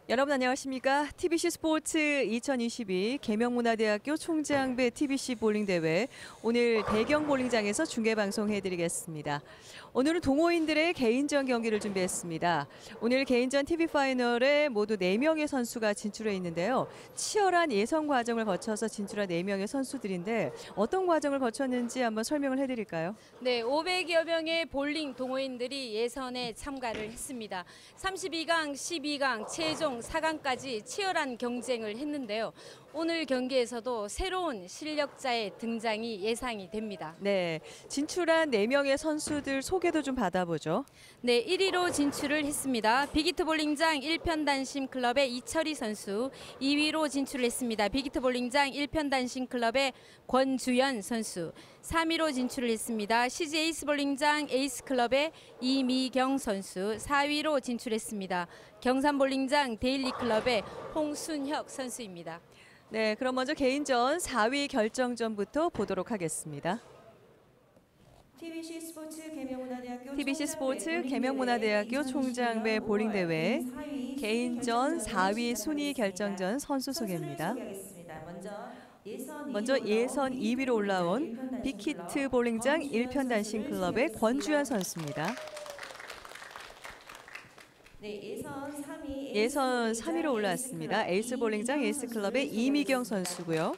여러분 안녕하십니까? TBC 스포츠 2022 계명문화대학교 총장배 TBC 볼링대회 오늘 대경 볼링장에서 중계방송해드리겠습니다. 오늘은 동호인들의 개인전 경기를 준비했습니다. 오늘 개인전 TV 파이널에 모두 4명의 선수가 진출해 있는데요. 치열한 예선 과정을 거쳐서 진출한 4명의 선수들인데 어떤 과정을 거쳤는지 한번 설명을 해드릴까요? 네, 500여 명의 볼링 동호인들이 예선에 참가를 했습니다. 32강, 12강, 최종 4강까지 치열한 경쟁을 했는데요. 오늘 경기에서도 새로운 실력자의 등장이 예상이 됩니다. 네, 진출한 4명의 선수들 소개도 좀 받아보죠. 네, 1위로 진출을 했습니다. 빅히트 볼링장 1편 단심 클럽의 이철희 선수, 2위로 진출을 했습니다. 빅히트 볼링장 1편 단심 클럽의 권주연 선수, 3위로 진출을 했습니다. CG 에이스 볼링장 에이스 클럽의 이미경 선수, 4위로 진출했습니다. 경산 볼링장 데일리 클럽의 홍순혁 선수입니다. 네, 그럼 먼저 개인전 4위 결정전부터 보도록 하겠습니다. TBC 스포츠 계명문화대학교 총장배 볼링대회 개인전 4위 순위 결정전 선수 소개입니다. 먼저 예선 2위로 올라온 빅히트 볼링장 1편 단심 클럽의 권주현 선수입니다. 네, 예선 3위로 올라왔습니다. 에이스 볼링장 에이스 클럽의 이미경 선수고요.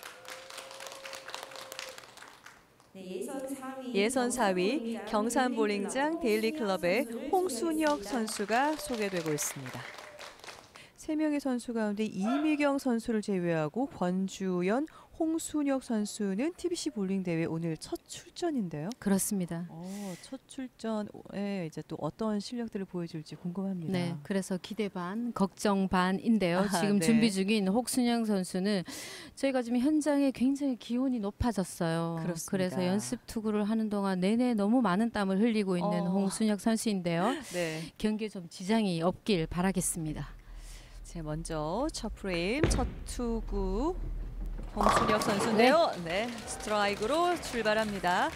예선 4위 경산 볼링장 데일리 클럽의 홍순혁 선수가 소개되고 있습니다. 3명의 선수 가운데 이미경 선수를 제외하고 권주연, 홍순혁 선수는 TBC 볼링 대회 오늘 첫 출전인데요. 그렇습니다. 첫 출전에 이제 또 어떤 실력들을 보여줄지 궁금합니다. 네, 그래서 기대 반, 걱정 반인데요. 지금 네. 준비 중인 홍순영 선수는 저희가 지금 현장에 굉장히 기온이 높아졌어요. 그렇습니다. 그래서 연습 투구를 하는 동안 내내 너무 많은 땀을 흘리고 있는 홍순혁 선수인데요. 네. 경기에 좀 지장이 없길 바라겠습니다. 자, 먼저 첫 프레임, 첫 투구 홍순혁 선수인데요. 네, 스트라이크로 출발합니다.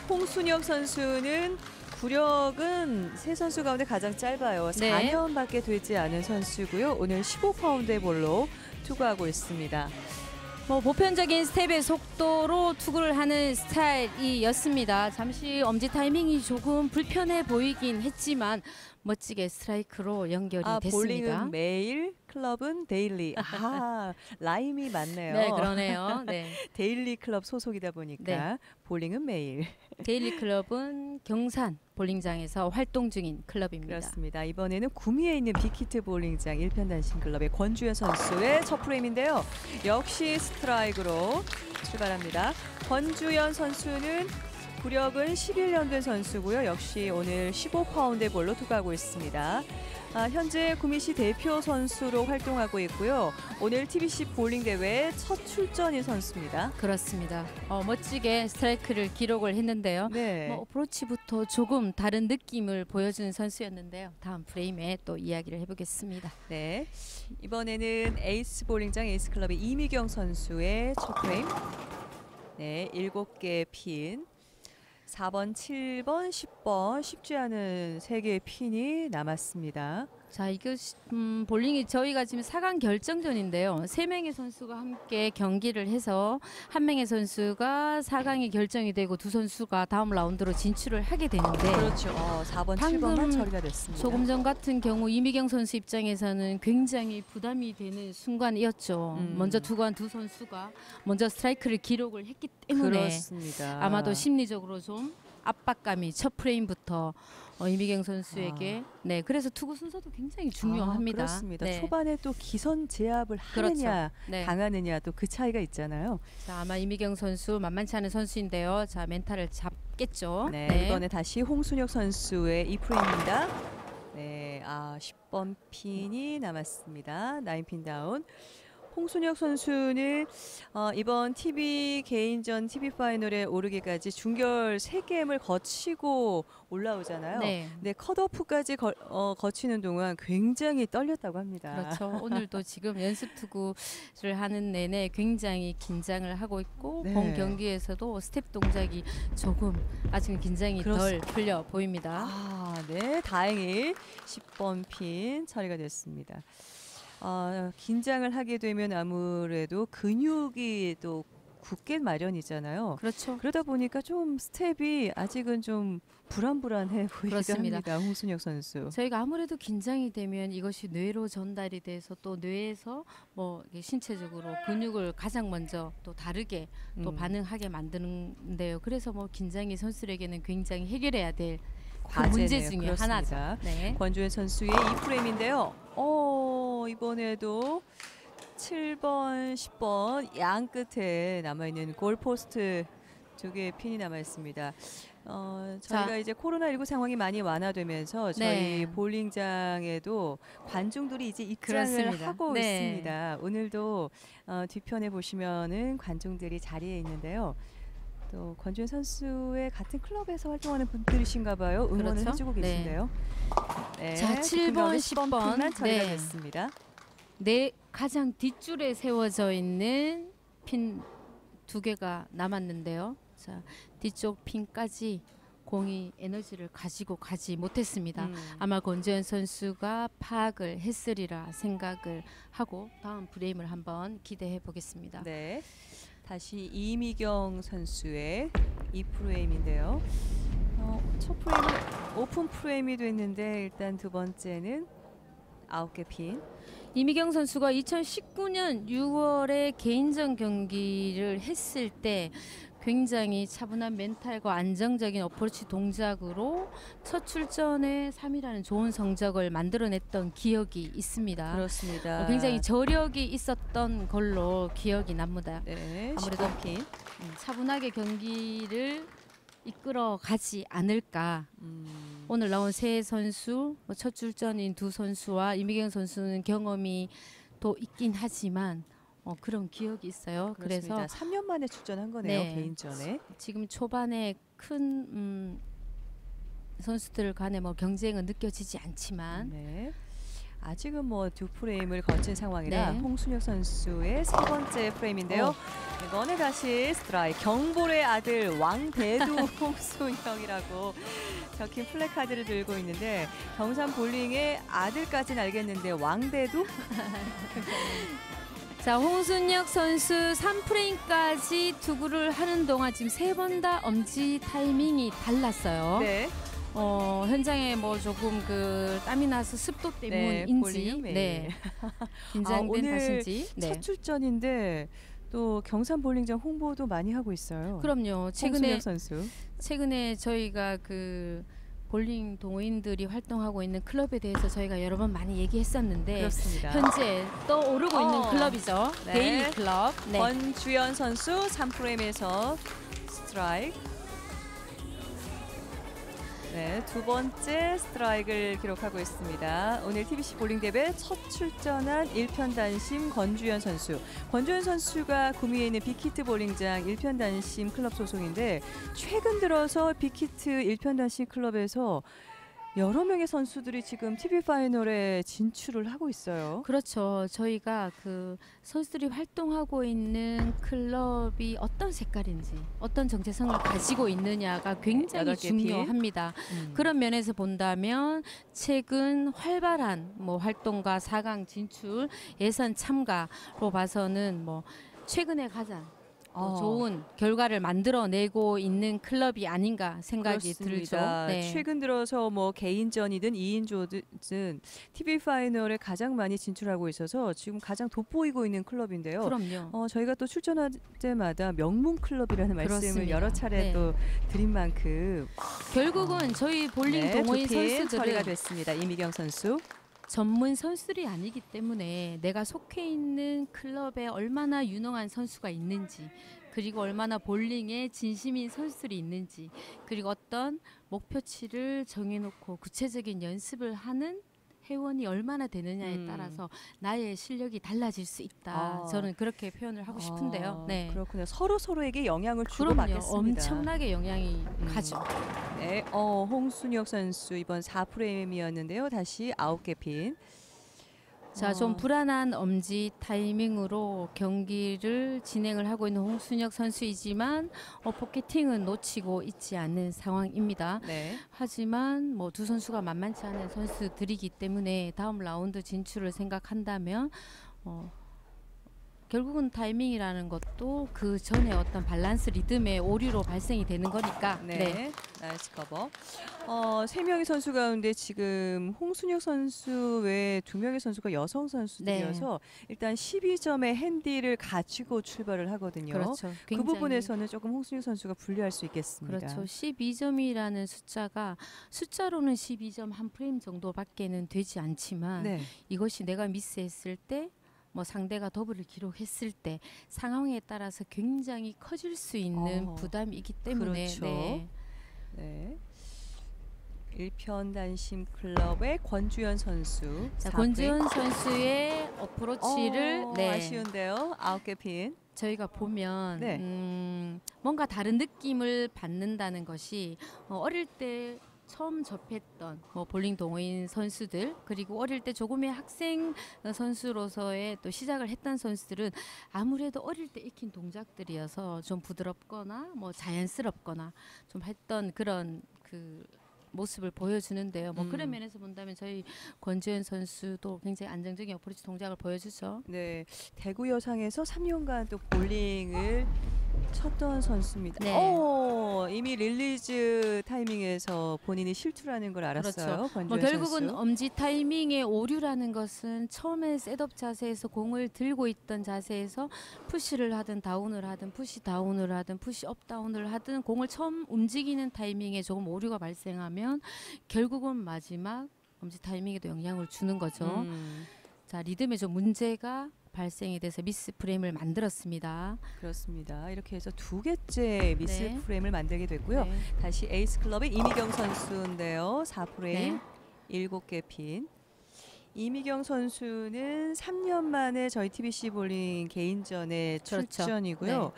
홍순혁 선수는 구력은 세 선수 가운데 가장 짧아요. 네. 4년밖에 되지 않은 선수고요. 오늘 15파운드의 볼로 투구하고 있습니다. 보편적인 스텝의 속도로 투구를 하는 스타일이었습니다. 잠시 엄지 타이밍이 조금 불편해 보이긴 했지만 멋지게 스트라이크로 연결이 됐습니다. 볼링은 매일, 클럽은 데일리. 라임이 맞네요. 네, 그러네요. 네. 데일리 클럽 소속이다 보니까 네. 볼링은 매일. 데일리 클럽은 경산 볼링장에서 활동 중인 클럽입니다. 그렇습니다. 이번에는 구미에 있는 빅히트 볼링장 1편 단심 클럽의 권주현 선수의 첫 프레임인데요. 역시 스트라이크로 출발합니다. 권주현 선수는 구력은 11년 된 선수고요. 역시 오늘 15파운드의 볼로 투구하고 있습니다. 현재 구미시 대표 선수로 활동하고 있고요. 오늘 TBC 볼링 대회 첫 출전인 선수입니다. 그렇습니다. 멋지게 스트라이크를 기록을 했는데요. 네. 어프로치부터 조금 다른 느낌을 보여준 선수였는데요. 다음 프레임에 또 이야기를 해보겠습니다. 네. 이번에는 에이스 볼링장 에이스 클럽의 이미경 선수의 첫 프레임. 네, 7개의 핀. 4번, 7번, 10번 쉽지 않은 3개의 핀이 남았습니다. 자, 이거 볼링이 저희가 지금 4강 결정전인데요. 3명의 선수가 함께 경기를 해서 1명의 선수가 4강이 결정이 되고 2 선수가 다음 라운드로 진출을 하게 되는데 그렇죠. 4번, 7번만 처리가 됐습니다. 조금 전 같은 경우 이미경 선수 입장에서는 굉장히 부담이 되는 순간이었죠. 먼저 투구한 2 선수가 먼저 스트라이크를 기록을 했기 때문에 그렇습니다. 아마도 심리적으로 좀 압박감이 첫 프레임부터 이미경 선수에게 네, 그래서 투구 순서도 굉장히 중요합니다. 그렇습니다. 네. 초반에 또 기선 제압을 하느냐 그렇죠. 네. 당하느냐 또 그 차이가 있잖아요. 자, 아마 이미경 선수 만만치 않은 선수인데요. 자, 멘탈을 잡겠죠. 네, 이번에 다시 홍순혁 선수의 이 프레임입니다. 네, 10번 핀이 남았습니다. 9핀 다운. 홍순혁 선수는 이번 TV 개인전 TV 파이널에 오르기까지 중결 3게임을 거치고 올라오잖아요. 네. 네, 컷오프까지 거치는 동안 굉장히 떨렸다고 합니다. 그렇죠. 오늘도 지금 연습 투구를 하는 내내 굉장히 긴장을 하고 있고 네. 본 경기에서도 스텝 동작이 조금 아직은 긴장이 덜 풀려 보입니다. 네, 다행히 10번 핀 처리가 됐습니다. 긴장을 하게 되면 아무래도 근육이 또 굳게 마련이잖아요. 그렇죠. 그러다 보니까 좀 스텝이 아직은 좀 불안불안해 보이기도 그렇습니다. 합니다. 홍순혁 선수. 저희가 아무래도 긴장이 되면 이것이 뇌로 전달이 돼서 또 뇌에서 뭐 이게 신체적으로 근육을 가장 먼저 또 다르게 또 반응하게 만드는데요. 그래서 뭐 긴장이 선수에게는 굉장히 해결해야 될 그 문제 과제네요. 중에 그렇습니다. 하나죠. 네. 권주현 선수의 2프레임인데요. 이번에도 7번, 10번 양 끝에 남아있는 골포스트 두 개의 핀이 남아있습니다. 저희가 자. 이제 코로나19 상황이 많이 완화되면서 저희 네. 볼링장에도 관중들이 이제 입장을 그렇습니다. 하고 네. 있습니다. 오늘도 뒤편에 보시면은 관중들이 자리에 있는데요. 또 권주현 선수의 같은 클럽에서 활동하는 분들이신가 봐요. 응원을 그렇죠? 해주고 네. 계신데요. 네. 자, 7번, 10번. 핀만 처리가 네. 됐습니다. 내 가장 뒷줄에 세워져 있는 핀 2개가 남았는데요. 자, 뒤쪽 핀까지 공이 에너지를 가지고 가지 못했습니다. 아마 권재현 선수가 파악을 했으리라 생각을 하고 다음 프레임을 한번 기대해 보겠습니다. 네. 다시 이미경 선수의 2프레임인데요. 첫 프레임은 오픈 프레임이 됐는데 일단 두 번째는 9개 핀. 이미경 선수가 2019년 6월에 개인전 경기를 했을 때 굉장히 차분한 멘탈과 안정적인 어프로치 동작으로 첫 출전에 3위라는 좋은 성적을 만들어냈던 기억이 있습니다. 그렇습니다. 굉장히 저력이 있었던 걸로 기억이 납니다. 네. 아무래도 10번 핀. 차분하게 경기를 이끌어 가지 않을까. 오늘 나온 세 선수, 첫 출전인 두 선수와 이미경 선수는 경험이 또 있긴 하지만 그런 기억이 있어요. 그렇습니다. 그래서 3년 만에 출전한 거네요. 네. 개인전에. 지금 초반에 큰 선수들 간의 뭐 경쟁은 느껴지지 않지만 네. 아직은 뭐 두 프레임을 거친 상황이라 네. 홍순혁 선수의 세 번째 프레임인데요. 이번에 다시 스트라이크. 경볼의 아들 왕대두 홍순혁이라고 적힌 플래카드를 들고 있는데 경산 볼링의 아들까지는 알겠는데 왕대두? 자, 홍순혁 선수 3프레임까지 투구를 하는 동안 지금 3번 다 엄지 타이밍이 달랐어요. 네. 현장에 뭐 조금 그 땀이 나서 습도 때문인지 볼링은 매일. 긴장된 오늘 탓인지. 첫 출전인데 또 경산 볼링장 홍보도 많이 하고 있어요. 그럼요. 홍순혁 선수. 최근에 저희가 그 볼링 동호인들이 활동하고 있는 클럽에 대해서 저희가 여러 번 많이 얘기했었는데 그렇습니다. 현재 떠오르고 있는 클럽이죠. 네. 데일리 클럽. 네. 권주현 선수 3프레임에서 스트라이크. 네, 두 번째 스트라이크를 기록하고 있습니다. 오늘 TBC 볼링 대회 첫 출전한 1편 단심 권주현 선수. 권주현 선수가 구미에 있는 빅히트 볼링장 1편 단심 클럽 소속인데 최근 들어서 빅히트 1편 단심 클럽에서 여러 명의 선수들이 지금 TV 파이널에 진출을 하고 있어요. 그렇죠. 저희가 그 선수들이 활동하고 있는 클럽이 어떤 색깔인지, 어떤 정체성을 가지고 있느냐가 굉장히 8개 핀. 중요합니다. 그런 면에서 본다면 최근 활발한 뭐 활동과 4강 진출, 예선 참가로 봐서는 뭐 최근에 가장 좋은 결과를 만들어내고 있는 클럽이 아닌가 생각이 그렇습니다. 들죠. 네. 최근 들어서 뭐 개인전이든 2인조든 TV 파이널에 가장 많이 진출하고 있어서 지금 가장 돋보이고 있는 클럽인데요. 그럼요. 저희가 또 출전할 때마다 명문 클럽이라는 말씀을 그렇습니다. 여러 차례 네. 또 드린 만큼 결국은 저희 볼링 동호인 두 핀 처리가 선수들은 됐습니다. 이미경 선수. 전문 선수들이 아니기 때문에 내가 속해 있는 클럽에 얼마나 유능한 선수가 있는지, 그리고 얼마나 볼링에 진심인 선수들이 있는지, 그리고 어떤 목표치를 정해놓고 구체적인 연습을 하는 회원이 얼마나 되느냐에 따라서 나의 실력이 달라질 수 있다. 저는 그렇게 표현을 하고 싶은데요. 네. 그렇군요. 서로에게 영향을 주고 그럼요. 받겠습니다. 엄청나게 영향이 가죠. 네, 홍순혁 선수 이번 4프레임이었는데요. 다시 9개 핀. 자, 좀 불안한 엄지 타이밍으로 경기를 진행을 하고 있는 홍순혁 선수이지만 포켓팅은 놓치고 있지 않는 상황입니다. 네. 하지만 뭐 두 선수가 만만치 않은 선수들이기 때문에 다음 라운드 진출을 생각한다면 결국은 타이밍이라는 것도 그 전에 어떤 밸런스 리듬의 오류로 발생이 되는 거니까. 네. 나이스 커버. 3명의 선수 가운데 지금 홍순혁 선수 외에 2명의 선수가 여성 선수들이어서 일단 12점의 핸디를 가지고 출발을 하거든요. 그렇죠. 그 굉장히 부분에서는 조금 홍순혁 선수가 불리할 수 있겠습니다. 그렇죠. 12점이라는 숫자가 숫자로는 12점 한 프레임 정도밖에는 되지 않지만 네. 이것이 내가 미스했을 때 뭐 상대가 더블을 기록했을 때 상황에 따라서 굉장히 커질 수 있는 부담이기 때문에 그렇죠. 네. 네. 1편 단심 클럽의 권주현 선수. 자, 4프레임. 권지훈 선수의 어프로치를 아쉬운데요. 9개 핀. 저희가 보면 네. 뭔가 다른 느낌을 받는다는 것이 어릴 때 처음 접했던 볼링 동호인 선수들 그리고 어릴 때 조금의 학생 선수로서의 또 시작을 했던 선수들은 아무래도 어릴 때 익힌 동작들이어서 좀 부드럽거나 뭐 자연스럽거나 좀 했던 그런 그 모습을 보여주는데요. 뭐 그런 면에서 본다면 저희 권주현 선수도 굉장히 안정적인 어프로치 동작을 보여주죠. 네, 대구 여상에서 3년간 또 볼링을 쳤던 선수입니다. 네. 이미 릴리즈 타이밍에서 본인이 실투라는 걸 알았어요. 그렇죠. 권주현 결국은 선수. 엄지 타이밍의 오류라는 것은 처음에 셋업 자세에서 공을 들고 있던 자세에서 푸시를 하든 다운을 하든 푸시 다운을 하든 푸시 업 다운을 하든 공을 처음 움직이는 타이밍에 조금 오류가 발생하면 결국은 마지막 엄지 타이밍에도 영향을 주는 거죠. 자, 리듬에 좀 문제가 발생이 돼서 미스 프레임을 만들었습니다. 그렇습니다. 이렇게 해서 2개째 미스 네. 프레임을 만들게 됐고요. 네. 다시 에이스 클럽의 이미경 선수인데요. 4프레임, 7개 핀. 이미경 선수는 3년 만에 저희 TBC 볼링 개인전에 그렇죠. 출전이고요.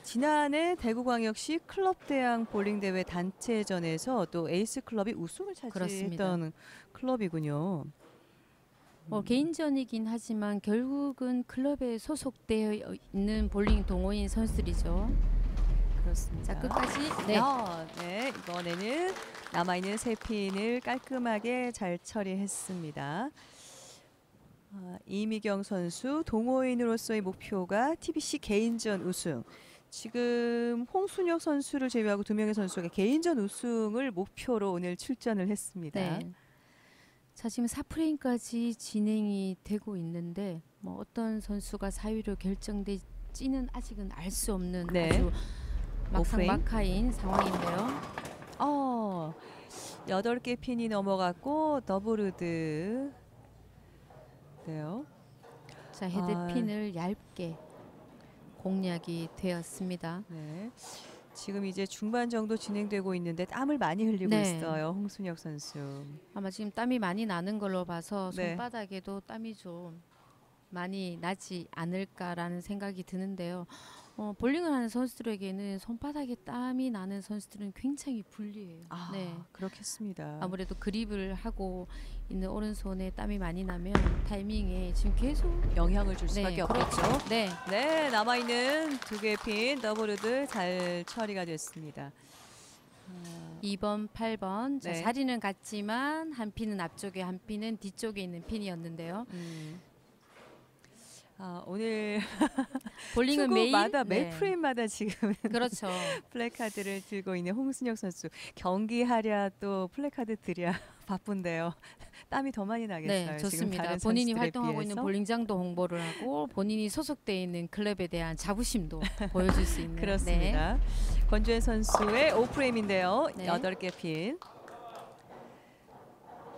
지난해 대구광역시 클럽대항 볼링 대회 단체전에서 또 에이스 클럽이 우승을 차지했던 클럽이군요. 개인전이긴 하지만 결국은 클럽에 소속되어 있는 볼링 동호인 선수들이죠. 그렇습니다. 자, 끝까지 네, 이번에는 남아있는 3핀을 깔끔하게 잘 처리했습니다. 이미경 선수 동호인으로서의 목표가 TBC 개인전 우승. 지금 홍순혁 선수를 제외하고 2명의 선수가 개인전 우승을 목표로 오늘 출전을 했습니다. 네. 자, 지금 4프레임까지 진행이 되고 있는데 뭐 어떤 선수가 4위로 결정될지는 아직은 알 수 없는 네. 아주 5프레임. 막상막하인 상황인데요. 8개 핀이 넘어갔고 더블우드. 네요. 자, 헤드핀을 얇게 공략이 되었습니다. 네. 지금 이제 중반 정도 진행되고 있는데 땀을 많이 흘리고 네. 있어요. 홍순혁 선수. 아마 지금 땀이 많이 나는 걸로 봐서 네. 손바닥에도 땀이 좀 많이 나지 않을까라는 생각이 드는데요. 볼링을 하는 선수들에게는 손바닥에 땀이 나는 선수들은 굉장히 불리해요. 네. 그렇겠습니다. 아무래도 그립을 하고 있는 오른손에 땀이 많이 나면 타이밍에 지금 계속 영향을 줄 수밖에 네, 없겠죠. 그렇죠. 네. 네, 남아있는 2개의 핀 더블우드 잘 처리가 됐습니다. 2번, 8번. 자, 네. 자리는 같지만 한 핀은 앞쪽에 한 핀은 뒤쪽에 있는 핀이었는데요. 오늘 볼링은 매일 투구마다 매 프레임마다 지금 그렇죠. 플래카드를 들고 있는 홍순혁 선수. 경기하랴 또 플래카드 들랴 바쁜데요. 땀이 더 많이 나겠어요. 네, 지금 좋습니다. 다른 본인이 선수들에 활동하고 있는 비해서. 볼링장도 홍보를 하고 본인이 소속되어 있는 클럽에 대한 자부심도 보여줄 수 있는. 그렇습니다. 권주현 선수의 5프레임인데요. 네. 8개 핀.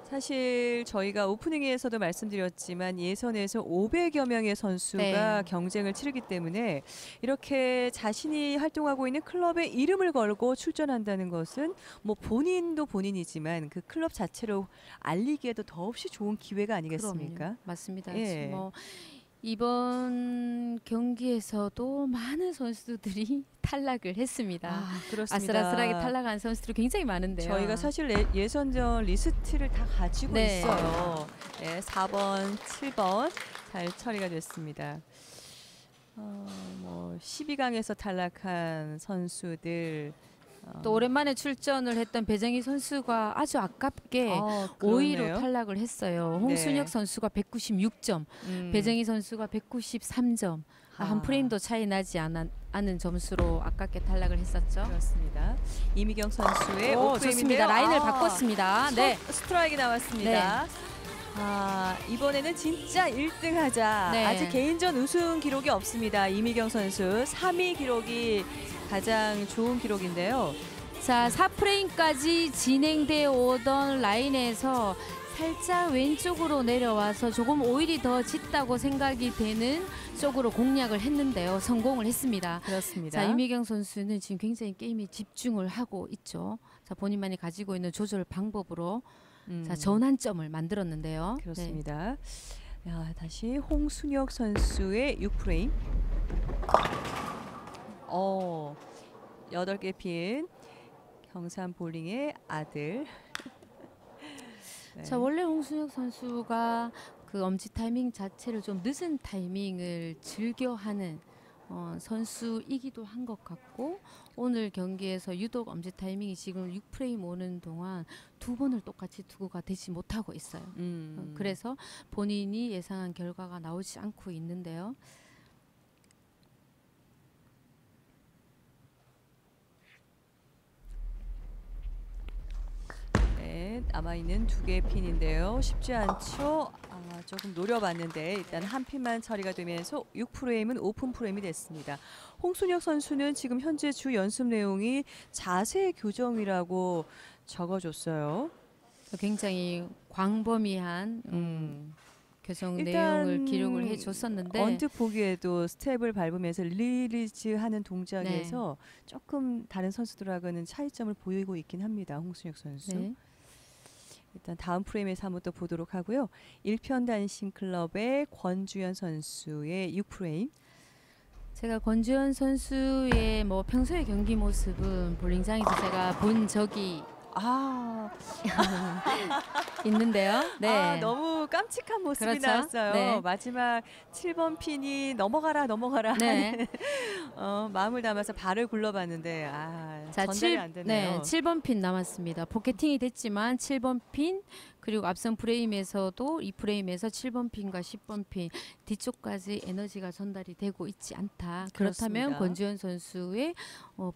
사실 저희가 오프닝에서도 말씀드렸지만 예선에서 500여 명의 선수가 네. 경쟁을 치르기 때문에 이렇게 자신이 활동하고 있는 클럽의 이름을 걸고 출전한다는 것은 뭐 본인도 본인이지만 그 클럽 자체로 알리기에도 더없이 좋은 기회가 아니겠습니까? 그럼요. 맞습니다. 예. 뭐 이번 경기에서도 많은 선수들이 탈락을 했습니다. 그렇습니다. 아슬아슬하게 탈락한 선수들이 굉장히 많은데요. 저희가 사실 예선전 리스트를 다 가지고 네. 있어요. 네, 4번, 7번 잘 처리가 됐습니다. 뭐 12강에서 탈락한 선수들 또 오랜만에 출전을 했던 배정희 선수가 아주 아깝게 5위로 그렇네요. 탈락을 했어요. 홍순혁 네. 선수가 196점, 배정희 선수가 193점. 한 프레임도 차이 나지 않은 점수로 아깝게 탈락을 했었죠. 그렇습니다. 이미경 선수의 오, 오프레임인데요. 좋습니다. 라인을 바꿨습니다. 네. 스트라이크 나왔습니다. 이번에는 진짜 1등 하자. 네. 아직 개인전 우승 기록이 없습니다. 이미경 선수 3위 기록이 가장 좋은 기록인데요. 자, 4프레임까지 진행되어 오던 라인에서 살짝 왼쪽으로 내려와서 조금 오일이 더 짙다고 생각이 되는 쪽으로 공략을 했는데요. 성공을 했습니다. 그렇습니다. 자, 이미경 선수는 지금 굉장히 게임에 집중을 하고 있죠. 자, 본인만이 가지고 있는 조절 방법으로 자, 전환점을 만들었는데요. 그렇습니다. 야, 다시 홍순혁 선수의 6프레임. 8개 핀 경산 볼링의 아들. 네. 자, 원래 홍순혁 선수가 그 엄지 타이밍 자체를 좀 늦은 타이밍을 즐겨하는 선수이기도 한 것 같고, 오늘 경기에서 유독 엄지 타이밍이 지금 6프레임 오는 동안 2번을 똑같이 두고가 되지 못하고 있어요. 그래서 본인이 예상한 결과가 나오지 않고 있는데요. 네, 남아있는 2개의 핀인데요. 쉽지 않죠. 조금 노려봤는데 일단 한 핀만 처리가 되면서 6프레임은 오픈 프레임이 됐습니다. 홍순혁 선수는 지금 현재 주 연습 내용이 자세 교정이라고 적어줬어요. 굉장히 광범위한 교정 일단 내용을 기록을 해줬었는데, 언뜻 보기에도 스텝을 밟으면서 리리즈하는 동작에서 조금 다른 선수들하고는 차이점을 보이고 있긴 합니다. 홍순혁 선수. 네. 일단 다음 프레임에서 한번 또 보도록 하고요. 1편 단신 클럽의 권주현 선수의 6프레임. 제가 권주현 선수의 뭐 평소의 경기 모습은 볼링장에서 제가 본 적이 있는데요. 네. 너무 깜찍한 모습이 그렇죠. 나왔어요. 네. 마지막 7번 핀이 넘어가라 네. 마음을 담아서 발을 굴러봤는데 자, 전달이 안 되네요. 네, 7번 핀 남았습니다. 포켓팅이 됐지만 7번 핀, 그리고 앞선 프레임에서도 이 프레임에서 7번 핀과 10번 핀 뒤쪽까지 에너지가 전달이 되고 있지 않다. 그렇다면 그렇습니다. 권주현 선수의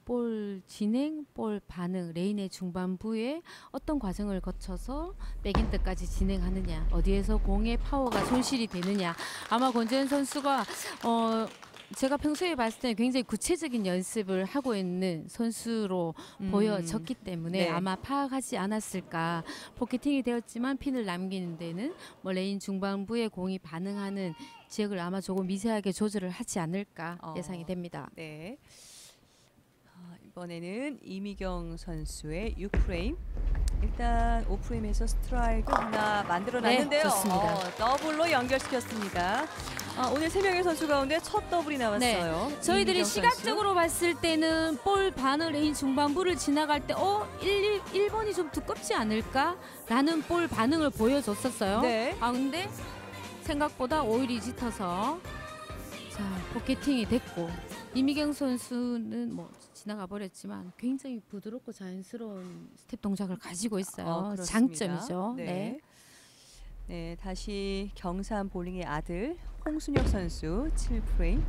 볼 진행, 볼 반응, 레인의 중반부에 어떤 과정을 거쳐서 백엔드까지 진행하느냐, 어디에서 공의 파워가 손실이 되느냐. 아마 권주현 선수가 제가 평소에 봤을 때 굉장히 구체적인 연습을 하고 있는 선수로 보여졌기 때문에 네. 아마 파악하지 않았을까. 포켓팅이 되었지만 핀을 남기는 데는 뭐 레인 중반부에 공이 반응하는 지역을 아마 조금 미세하게 조절을 하지 않을까 예상이 됩니다. 네. 이번에는 이미경 선수의 6프레임. 일단 5프레임에서 스트라이크 하나 만들어놨는데요. 네, 좋습니다. 더블로 연결시켰습니다. 오늘 3명의 선수 가운데 첫 더블이 나왔어요. 네. 저희들이 이미경 시각적으로 봤을 때는 볼 반응 레인 중반부를 지나갈 때 1번이 좀 두껍지 않을까? 라는 볼 반응을 보여줬었어요. 네. 근데 생각보다 오일이 짙어서 자, 포켓팅이 됐고, 이미경 선수는 뭐 지나가 버렸지만 굉장히 부드럽고 자연스러운 스텝 동작을 가지고 있어요. 그렇습니다. 장점이죠. 네. 네, 다시 경산 볼링의 아들 홍순혁 선수 7프레임.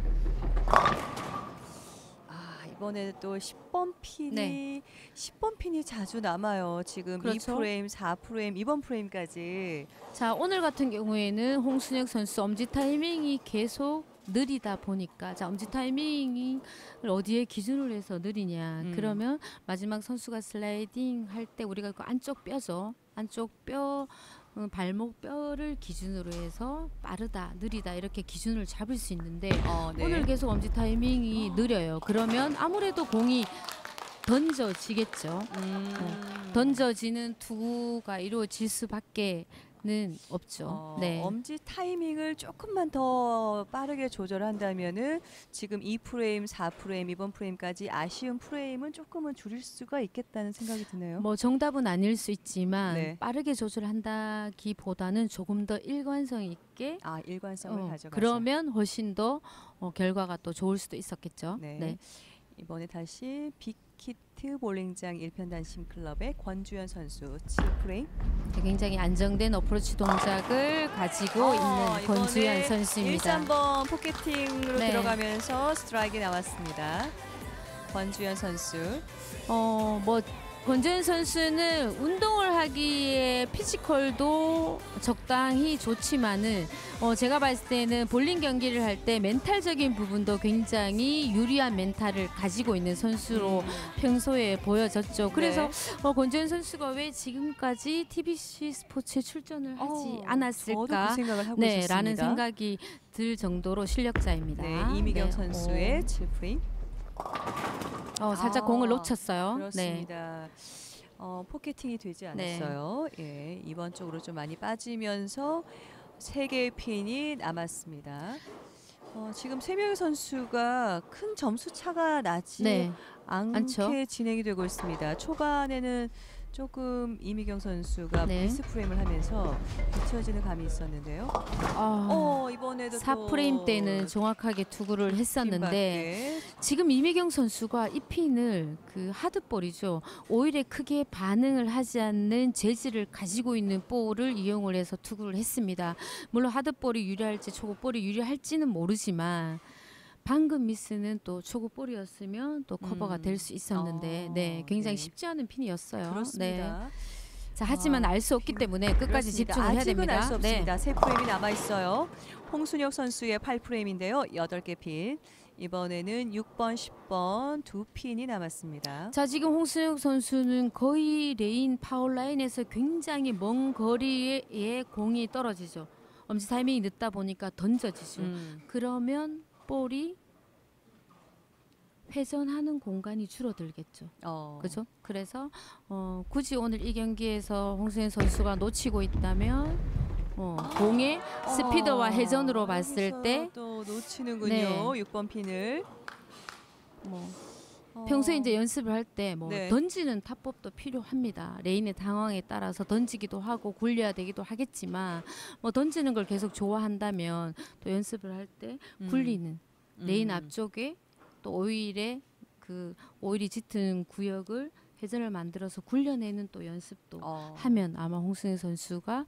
이번에 또 10번 핀이 네. 10번 핀이 자주 남아요. 지금 그렇죠. 2프레임, 4프레임, 2번 프레임까지. 자, 오늘 같은 경우에는 홍순혁 선수 엄지 타이밍이 계속 느리다 보니까, 자, 엄지 타이밍을 어디에 기준으로 해서 느리냐. 그러면 마지막 선수가 슬라이딩 할 때 우리가 그 안쪽 뼈죠. 안쪽 뼈, 발목 뼈를 기준으로 해서 빠르다, 느리다 이렇게 기준을 잡을 수 있는데 네. 오늘 계속 엄지 타이밍이 느려요. 그러면 아무래도 공이 던져지겠죠. 던져지는 투구가 이루어질 수밖에 없죠. 네. 엄지 타이밍을 조금만 더 빠르게 조절한다면은 지금 2프레임, 4프레임, 이번 프레임까지 아쉬운 프레임은 조금은 줄일 수가 있겠다는 생각이 드네요. 뭐 정답은 아닐 수 있지만 네. 빠르게 조절한다기보다는 조금 더 일관성 있게 일관성을 가져가자. 그러면 훨씬 더 결과가 또 좋을 수도 있었겠죠. 네. 네. 이번에 다시 빅히트 볼링장 1편 단심 클럽의 권주현 선수 7프레임. 굉장히 안정된 어프로치 동작을 가지고 있는 권주현 선수입니다. 1~3번 포켓팅으로 네. 들어가면서 스트라이크 나왔습니다. 권주현 선수. 뭐 권주현 선수는 운동을 하기에 피지컬도 적당히 좋지만은 제가 봤을 때는 볼링 경기를 할 때 멘탈적인 부분도 굉장히 유리한 멘탈을 가지고 있는 선수로 평소에 보여졌죠. 그래서 권주현 선수가 왜 지금까지 TBC 스포츠에 출전을 하지 않았을까? 저도 그 생각을 하고 있었습니다. 라는 생각이 들 정도로 실력자입니다. 네, 이미경 선수의 7프레임. 살짝 공을 놓쳤어요. 그렇습니다. 포켓팅이 되지 않았어요. 예, 이번 쪽으로 좀 많이 빠지면서 3개의 핀이 남았습니다. 지금 3명의 선수가 큰 점수 차가 나지 않게 않죠. 진행이 되고 있습니다. 초반에는 조금 이미경 선수가 미스 프레임을 하면서 뒤처지는 감이 있었는데요. 이번에도 4프레임 때는 정확하게 투구를 했었는데 지금 이미경 선수가 이 핀을 그 하드볼이죠. 오일에 크게 반응을 하지 않는 재질을 가지고 있는 볼을 이용을 해서 투구를 했습니다. 물론 하드볼이 유리할지 초구볼이 유리할지는 모르지만 방금 미스는 또 초구볼이었으면 또 커버가 될 수 있었는데 굉장히 쉽지 않은 핀이었어요. 그렇습니다. 자, 하지만 알 수 없기 때문에 끝까지 그렇습니다. 집중을 해야 아직은 됩니다. 알 수 없습니다. 3프레임이 남아있어요. 홍순혁 선수의 8프레임인데요. 8개 핀. 이번에는 6번, 10번 두 핀이 남았습니다. 자, 지금 홍순혁 선수는 거의 레인 파울라인에서 굉장히 먼 거리에 공이 떨어지죠. 엄지 타이밍이 늦다 보니까 던져지죠. 그러면 볼이 회전하는 공간이 줄어들겠죠. 그죠? 그래서 굳이 오늘 이 경기에서 홍순혁 선수가 놓치고 있다면 공의 스피드와 회전으로 봤을 때 또 놓치는군요. 6번 핀을. 평소에 이제 연습을 할 때 던지는 타법도 필요합니다. 레인의 상황에 따라서 던지기도 하고 굴려야 되기도 하겠지만 던지는 걸 계속 좋아한다면 또 연습을 할 때 굴리는 레인 앞쪽에 또 오일이 짙은 구역을 회전을 만들어서 굴려내는 또 연습도 하면 아마 홍순혁 선수가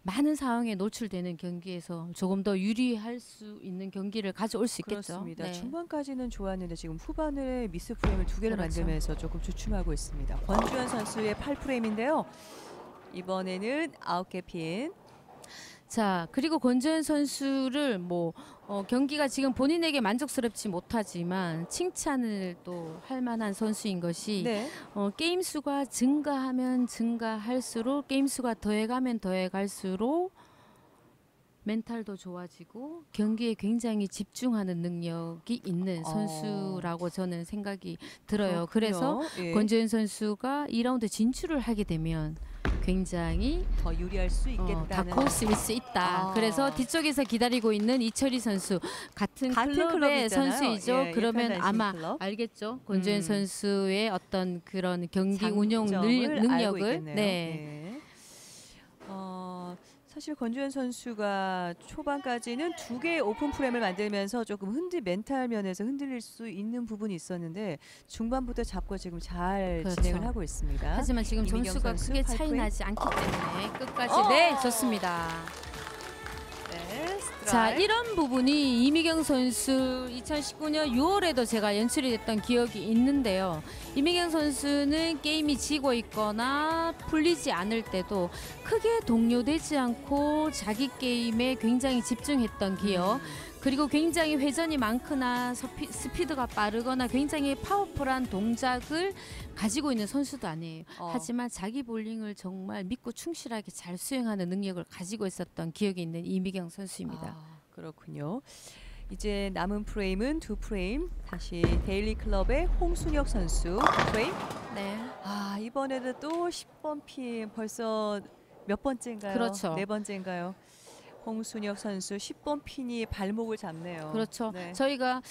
많은 상황에 노출되는 경기에서 조금 더 유리할 수 있는 경기를 가져올 수 있겠죠. 그렇습니다. 네. 중반까지는 좋았는데 지금 후반에 미스 프레임을 2개를 만들면서 조금 주춤하고 있습니다. 권주현 선수의 8프레임인데요. 이번에는 9개 핀. 자, 그리고 권주현 선수를 경기가 지금 본인에게 만족스럽지 못하지만 칭찬을 또 할 만한 선수인 것이 게임 수가 증가하면 증가할수록 게임 수가 더해가면 더해갈수록 멘탈도 좋아지고 경기에 굉장히 집중하는 능력이 있는 선수라고 저는 생각이 들어요. 그래서 권주현 선수가 2라운드 진출을 하게 되면 굉장히 더 유리할 수 있겠다는 다크호스일 수 있다. 그래서 뒤쪽에서 기다리고 있는 이철희 선수 같은 클럽의 선수이죠. 그러면 아마 알겠죠. 권주현 선수의 어떤 그런 경기 운용 능력을 사실 권주현 선수가 초반까지는 2개의 오픈 프레임을 만들면서 조금 멘탈 면에서 흔들릴 수 있는 부분이 있었는데 중반부터 잡고 지금 잘 진행을 하고 있습니다. 하지만 지금 점수가 크게 차이 나지 않기 때문에 끝까지 좋습니다. 자, 이런 부분이 이미경 선수 2019년 6월에도 제가 연출이 됐던 기억이 있는데요. 이미경 선수는 게임이 지고 있거나 풀리지 않을 때도 크게 동요되지 않고 자기 게임에 굉장히 집중했던 기억. 그리고 굉장히 회전이 많거나 스피드가 빠르거나 굉장히 파워풀한 동작을 가지고 있는 선수도 아니에요. 하지만 자기 볼링을 정말 믿고 충실하게 잘 수행하는 능력을 가지고 있었던 기억이 있는 이미경 선수입니다. 그렇군요. 이제 남은 프레임은 2프레임. 다시 데일리 클럽의 홍순혁 선수 2프레임. 네. 이번에도 또 10번 핀 벌써 몇 번째인가요? 그렇죠. 네 번째인가요? 홍순혁 선수 10번 핀이 발목을 잡네요. 그렇죠. 네. 저희가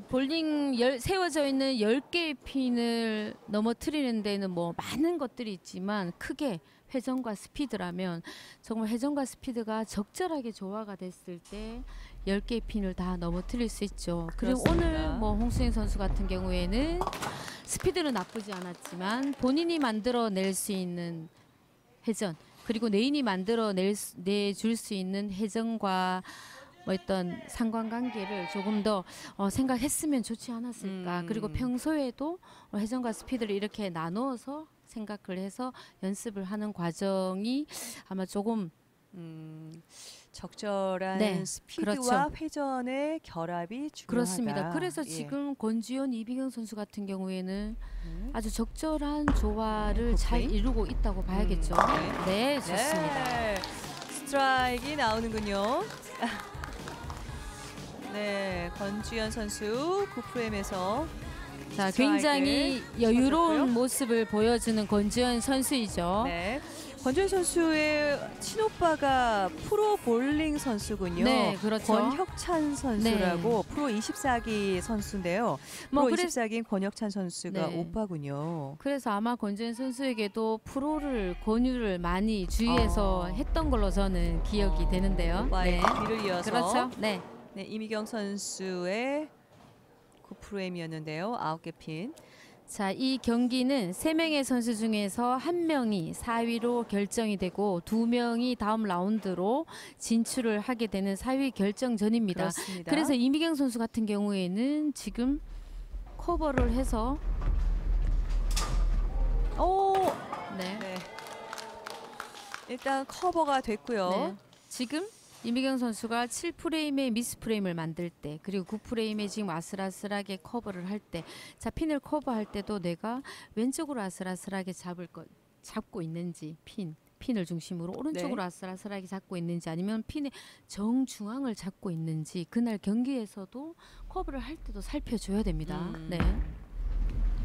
볼링 세워져 있는 10개의 핀을 넘어뜨리는 데는 뭐 많은 것들이 있지만 크게 회전과 스피드라면 정말 회전과 스피드가 적절하게 조화가 됐을 때 10개의 핀을 다 넘어뜨릴 수 있죠. 그리고 그렇습니다. 오늘 뭐 홍수영 선수 같은 경우에는 스피드는 나쁘지 않았지만 본인이 만들어낼 수 있는 회전 그리고 레인이 내줄 수 있는 회전과 뭐 어떤 상관관계를 조금 더 생각했으면 좋지 않았을까. 그리고 평소에도 회전과 스피드를 이렇게 나누어서 생각을 해서 연습을 하는 과정이 아마 조금 적절한 네, 스피드와 그렇죠. 회전의 결합이 중요하다. 그렇습니다. 그래서 예. 지금 권주현, 이비경 선수 같은 경우에는 네. 아주 적절한 조화를 네, 잘 굿플레이. 이루고 있다고 봐야겠죠. 네. 네, 좋습니다. 네. 스트라이크가 나오는군요. 네, 권주현 선수 9프레임에서 자, 스트라이크를 굉장히 여유로운 쳐줬고요. 모습을 보여주는 권주현 선수이죠. 네. 권주현 선수의 친오빠가 프로 볼링 선수군요. 네, 그렇죠. 권혁찬 선수라고 프로 24기 선수인데요. 뭐 프로 그래- 24기인 권혁찬 선수가 네. 오빠군요. 그래서 아마 권주현 선수에게도 프로를 권유를 많이 주위에서 했던 걸로 저는 기억이 되는데요. 오빠의 네. 뒤를 이어서 그렇죠. 네. 네, 이미경 선수의 9프레임이었는데요. 9개 핀. 자, 이 경기는 3명의 선수 중에서 1명이 4위로 결정이 되고 2명이 다음 라운드로 진출을 하게 되는 4위 결정전입니다. 그렇습니다. 그래서 이미경 선수 같은 경우에는 지금 커버를 해서 네. 네. 일단 커버가 됐고요. 네. 지금 이미경 선수가 7프레임의 미스 프레임을 만들 때 그리고 9프레임에 지금 아슬아슬하게 커버를 할 때 자 핀을 커버할 때도 내가 왼쪽으로 아슬아슬하게 잡고 있는지 핀을 중심으로 오른쪽으로 네. 아슬아슬하게 잡고 있는지 아니면 핀의 정중앙을 잡고 있는지 그날 경기에서도 커버를 할 때도 살펴줘야 됩니다. 네.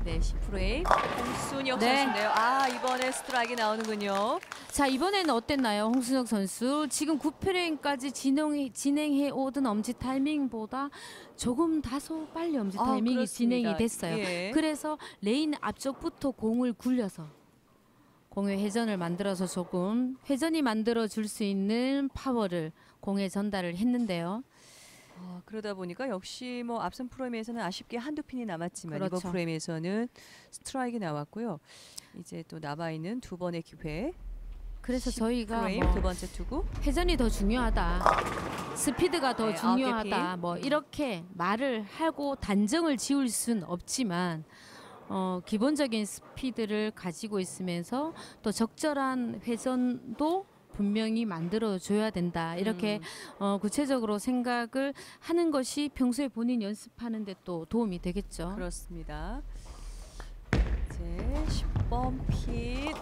네, 10프레임. 홍순혁 네. 선수인데요. 아, 이번에 스트라이크 나오는군요. 자, 이번에는 어땠나요, 홍순혁 선수? 지금 9프레임까지 진행해 오던 엄지 타이밍보다 조금 다소 빨리 엄지 타이밍이 그렇습니다. 진행이 됐어요. 예. 그래서 레인 앞쪽부터 공을 굴려서 공의 회전을 만들어서 조금 회전이 만들어 줄 수 있는 파워를 공에 전달을 했는데요. 그러다 보니까 역시 뭐 앞선 프레임에서는 아쉽게 한두 핀이 남았지만 그렇죠. 이번 프레임에서는 스트라이크 나왔고요. 이제 또 남아있는 두 번의 기회. 그래서 저희가 프레임 뭐 두 번째 투구. 회전이 더 중요하다. 스피드가 더 네, 중요하다. 9개 핀. 뭐 이렇게 말을 하고 단정을 지을 순 없지만 기본적인 스피드를 가지고 있으면서 또 적절한 회전도 분명히 만들어줘야 된다. 이렇게 구체적으로 생각을 하는 것이 평소에 본인 연습하는 데 또 도움이 되겠죠. 그렇습니다. 이제 10번 핀.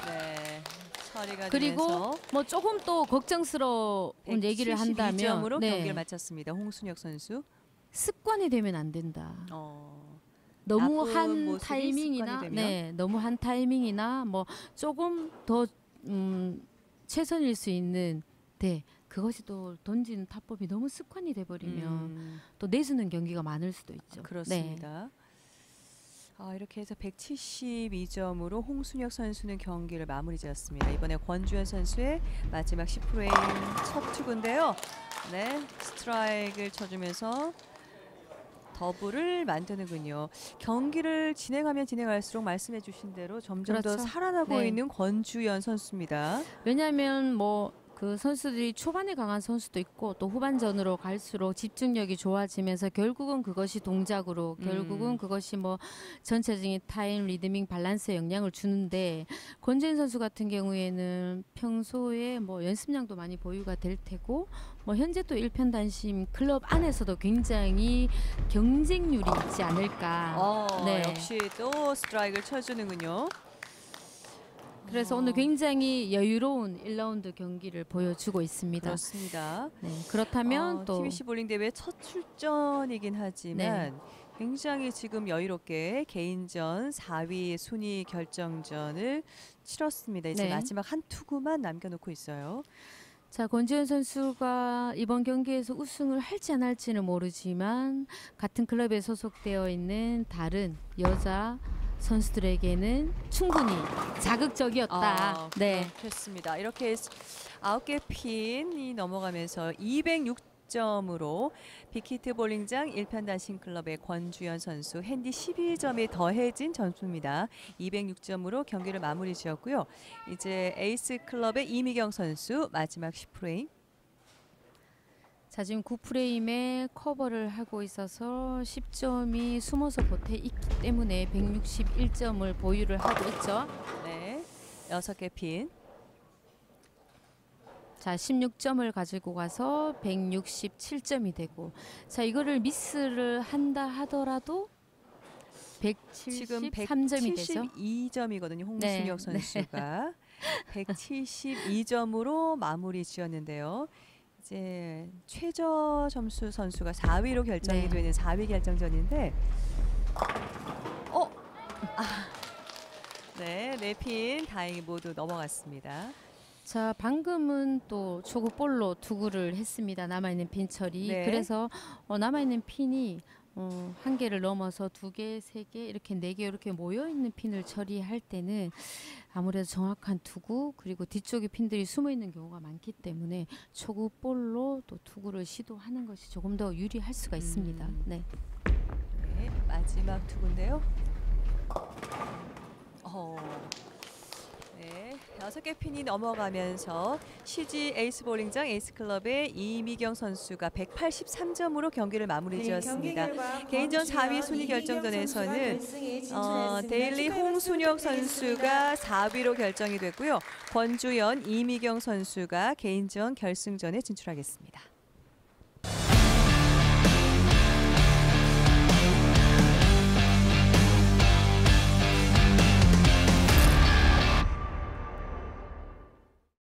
네. 처리가 그리고 되면서 뭐 조금 또 걱정스러운 얘기를 한다면 172점으로 네, 경기를 마쳤습니다. 홍순혁 선수. 습관이 되면 안 된다. 너무 나쁜 한 모습이 타이밍이나 습관이 되면? 너무 한 타이밍이나 뭐 조금 더 최선일 수 있는 그것이 또 던지는 타법이 너무 습관이 돼버리면 또 내주는 경기가 많을 수도 있죠. 그렇습니다. 이렇게 해서 172점으로 홍순혁 선수는 경기를 마무리 지었습니다. 이번에 권주현 선수의 마지막 10프레임 첫 투구인데요. 네, 스트라이크를 쳐주면서 더블을 만드는군요. 경기를 진행하면 진행할수록 말씀해 주신 대로 점점 더 그렇죠. 살아나고 네. 있는 권주현 선수입니다. 왜냐하면 뭐 그 선수들이 초반에 강한 선수도 있고 또 후반전으로 갈수록 집중력이 좋아지면서 결국은 그것이 동작으로 결국은 그것이 뭐 전체적인 타임 리드밍 밸런스에 영향을 주는데 권재인 선수 같은 경우에는 평소에 뭐 연습량도 많이 보유가 될 테고 뭐 현재 또 일편단심 클럽 안에서도 굉장히 경쟁률이 있지 않을까. 네. 역시 또 스트라이크를 쳐주는군요. 그래서 오늘 굉장히 여유로운 1라운드 경기를 보여주고 있습니다. 그렇습니다. 네, 그렇다면 또 TBC 볼링 대회 첫 출전이긴 하지만 굉장히 지금 여유롭게 개인전 4위 순위 결정전을 치렀습니다. 이제 네. 마지막 한 투구만 남겨놓고 있어요. 자, 권지현 선수가 이번 경기에서 우승을 할지 안 할지는 모르지만 같은 클럽에 소속되어 있는 다른 여자 선수들에게는 충분히 자극적이었다. 네. 그렇습니다. 이렇게 9개 핀이 넘어가면서 206점으로 빅히트 볼링장 1편 단신 클럽의 권주연 선수 핸디 12점이 더해진 점수입니다. 206점으로 경기를 마무리 지었고요. 이제 에이스 클럽의 이미경 선수 마지막 10프레임. 자, 지금 9프레임에 커버를 하고 있어서 10점이 숨어서 겉에 있기 때문에 161점을 보유를 하고 있죠. 네, 6개 핀. 자, 16점을 가지고 가서 167점이 되고, 자, 이거를 미스를 한다 하더라도 지금 173점이 되죠. 172점이거든요. 홍순혁 네, 선수가 172점으로 마무리 지었는데요. 이제 최저 점수 선수가 4위로 결정이 네. 되는 4위 결정전인데, 네, 네 핀 다행히 모두 넘어갔습니다. 자, 방금은 또 초구 볼로 투구를 했습니다. 남아있는 핀 처리. 네. 그래서 남아있는 핀이 한 개를 넘어서 2개, 3개, 이렇게 4개 이렇게 모여있는 핀을 처리할 때는 아무래도 정확한 투구, 그리고 뒤쪽에 핀들이 숨어있는 경우가 많기 때문에 초구 볼로 또 투구를 시도하는 것이 조금 더 유리할 수가 있습니다. 네. 네, 마지막 투구인데요. 네, 6개 핀이 넘어가면서 CG 에이스 볼링장 에이스 클럽의 이미경 선수가 183점으로 경기를 마무리 지었습니다. 개인전 4위 순위 결정전에서는 데일리 홍순혁 선수가 4위로 결정이 됐고요. 권주연, 이미경 선수가 개인전 결승전에 진출하겠습니다.